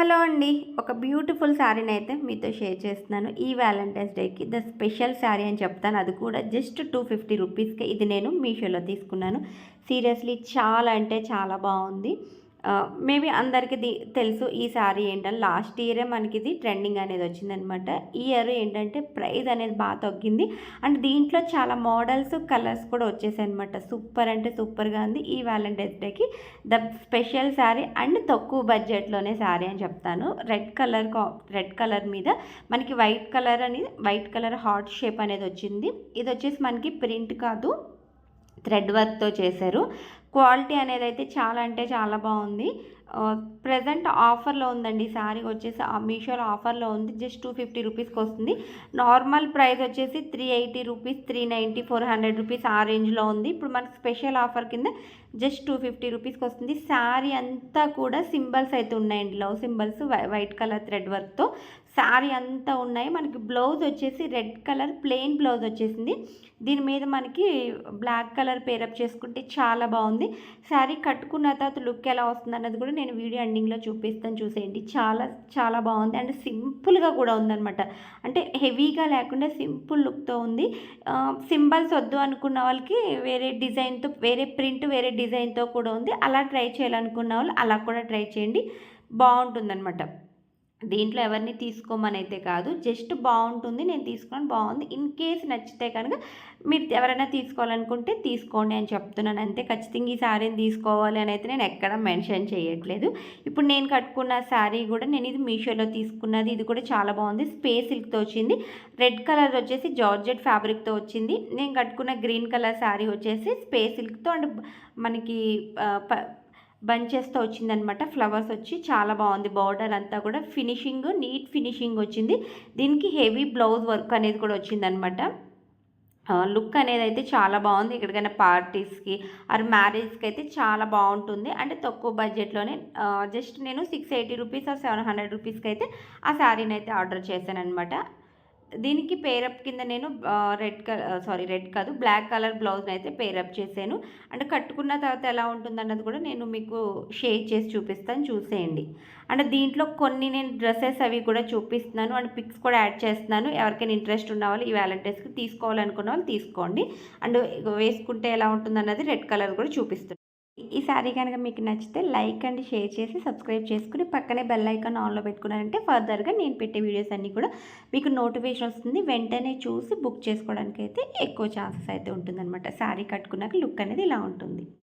Hello అండి. ఒక beautiful శారీనైతే మీతో షేర్ చేస్తున్నాను. ఈ వాలంటైన్స్ డేకి ద స్పెషల్ శారీ అని చెప్తాను. అది కూడా జస్ట్ 250 రూపీస్‌కే. ఇది నేను మీషోలో తీసుకున్నాను. సీరియస్‌లీ చాలా అంటే చాలా బావుంది. మేబీ అందరికి తెలుసు ఈ శారీ ఏంటని. లాస్ట్ ఇయరే మనకిది ట్రెండింగ్ అనేది వచ్చిందనమాట. ఈ ఇయర్ ఏంటంటే ప్రైస్ అనేది బాగా తగ్గింది. అండ్ దీంట్లో చాలా మోడల్స్, కలర్స్ కూడా వచ్చేసాయనమాట. సూపర్ అంటే సూపర్‌గా ఉంది. ఈ వాలంటైన్స్ డేకి ద స్పెషల్ శారీ అండ్ తక్కువ బడ్జెట్‌లోనే శారీ అని చెప్తాను. రెడ్ కలర్ మీద మనకి వైట్ కలర్ హార్ట్ షేప్ అనేది వచ్చింది. ఇది వచ్చేసి మనకి ప్రింట్ కాదు, థ్రెడ్ వర్క్‌తో చేశారు. క్వాలిటీ అనేదైతే చాలా అంటే చాలా బాగుంది. ప్రెజెంట్ ఆఫర్‌లో ఉందండి. ఈ శారీ వచ్చేసి మీషోలో ఆఫర్‌లో ఉంది. జస్ట్ 250 రూపీస్‌కి వస్తుంది. నార్మల్ ప్రైస్ వచ్చేసి 380 రూపీస్, 390, 400 రూపీస్ ఆ రేంజ్‌లో ఉంది. ఇప్పుడు మనకి స్పెషల్ ఆఫర్ కింద జస్ట్ 250 రూపీస్‌కి వస్తుంది. శారీ అంతా కూడా సింబల్స్ అయితే ఉన్నాయండి. Love symbols white colour thread వర్క్‌తో శారీ అంతా ఉన్నాయి. మనకి బ్లౌజ్ వచ్చేసి రెడ్ కలర్ ప్లెయిన్ బ్లౌజ్ వచ్చేసింది. దీని మీద మనకి బ్లాక్ కలర్ పేరప్ చేసుకుంటే చాలా బాగుంది. శారీ కట్టుకున్న తర్వాత లుక్ ఎలా వస్తుంది అన్నది కూడా నేను వీడియో ఎండింగ్లో చూపిస్తాను, చూసేయండి. చాలా చాలా బాగుంది. అండ్ సింపుల్గా కూడా ఉందన్నమాట. అంటే హెవీగా లేకుండా సింపుల్ లుక్తో ఉంది. సింబల్స్ వద్దు అనుకున్న వాళ్ళకి వేరే డిజైన్తో, వేరే ప్రింట్, వేరే డిజైన్తో కూడా ఉంది. అలా ట్రై చేయాలనుకున్న వాళ్ళు అలా కూడా ట్రై చేయండి. బాగుంటుందన్నమాట. దీంట్లో ఎవరిని తీసుకోమని అయితే కాదు, జస్ట్ బాగుంటుంది, నేను తీసుకున్నాను, బాగుంది. ఇన్ కేస్ నచ్చితే కనుక మీరు ఎవరైనా తీసుకోవాలనుకుంటే తీసుకోండి అని చెప్తున్నాను అంతే. ఖచ్చితంగా ఈ శారీని తీసుకోవాలి అని అయితే నేను ఎక్కడ మెన్షన్ చేయట్లేదు. ఇప్పుడు నేను కట్టుకున్న శారీ కూడా నేను ఇది మీషోలో తీసుకున్నది. ఇది కూడా చాలా బాగుంది. స్పేస్ సిల్క్తో వచ్చింది. రెడ్ కలర్ వచ్చేసి జార్జెట్ ఫ్యాబ్రిక్తో వచ్చింది. నేను కట్టుకున్న గ్రీన్ కలర్ శారీ వచ్చేసి స్పేస్ సిల్క్తో అండ్ మనకి బంచెస్తో వచ్చిందనమాట. ఫ్లవర్స్ వచ్చి చాలా బాగుంది. బార్డర్ అంతా కూడా నీట్ ఫినిషింగ్ వచ్చింది. దీనికి హెవీ బ్లౌజ్ వర్క్ అనేది కూడా వచ్చిందనమాట. లుక్ అనేది అయితే చాలా బాగుంది. ఎక్కడికైనా పార్టీస్కి ఆర్ మ్యారేజ్కి అయితే చాలా బాగుంటుంది. అంటే తక్కువ బడ్జెట్లోనే జస్ట్ నేను 680 రూపీస్ ఆర్ 700 రూపీస్కి అయితే ఆ శారీని అయితే ఆర్డర్ చేశాను అనమాట. దీనికి పేరప్ కింద నేను రెడ్ కాదు, బ్లాక్ కలర్ బ్లౌజ్ని అయితే పేరప్ చేశాను. అంటే కట్టుకున్న తర్వాత ఎలా ఉంటుందన్నది కూడా నేను మీకు షేర్ చేసి చూపిస్తాను, చూసేయండి. అంటే దీంట్లో కొన్ని నేను డ్రెస్సెస్ అవి కూడా చూపిస్తున్నాను అండ్ పిక్స్ కూడా యాడ్ చేస్తున్నాను. ఎవరికైనా ఇంట్రెస్ట్ ఉన్న వాళ్ళు ఈ వ్యాలంటైన్స్కి తీసుకోవాలనుకున్న వాళ్ళు తీసుకోండి. అండ్ వేసుకుంటే ఎలా ఉంటుందన్నది రెడ్ కలర్ కూడా చూపిస్తున్నాను. ఈ శారీ కనుక మీకు నచ్చితే లైక్ అండ్ షేర్ చేసి సబ్స్క్రైబ్ చేసుకుని పక్కనే బెల్ ఐకాన్ ఆన్లో పెట్టుకున్నారంటే ఫర్దర్గా నేను పెట్టే వీడియోస్ అన్నీ కూడా మీకు నోటిఫికేషన్ వస్తుంది. వెంటనే చూసి బుక్ చేసుకోవడానికి అయితే ఎక్కువ ఛాన్సెస్ అయితే ఉంటుందన్నమాట. శారీ కట్టుకున్నాక లుక్ అనేది ఇలా ఉంటుంది.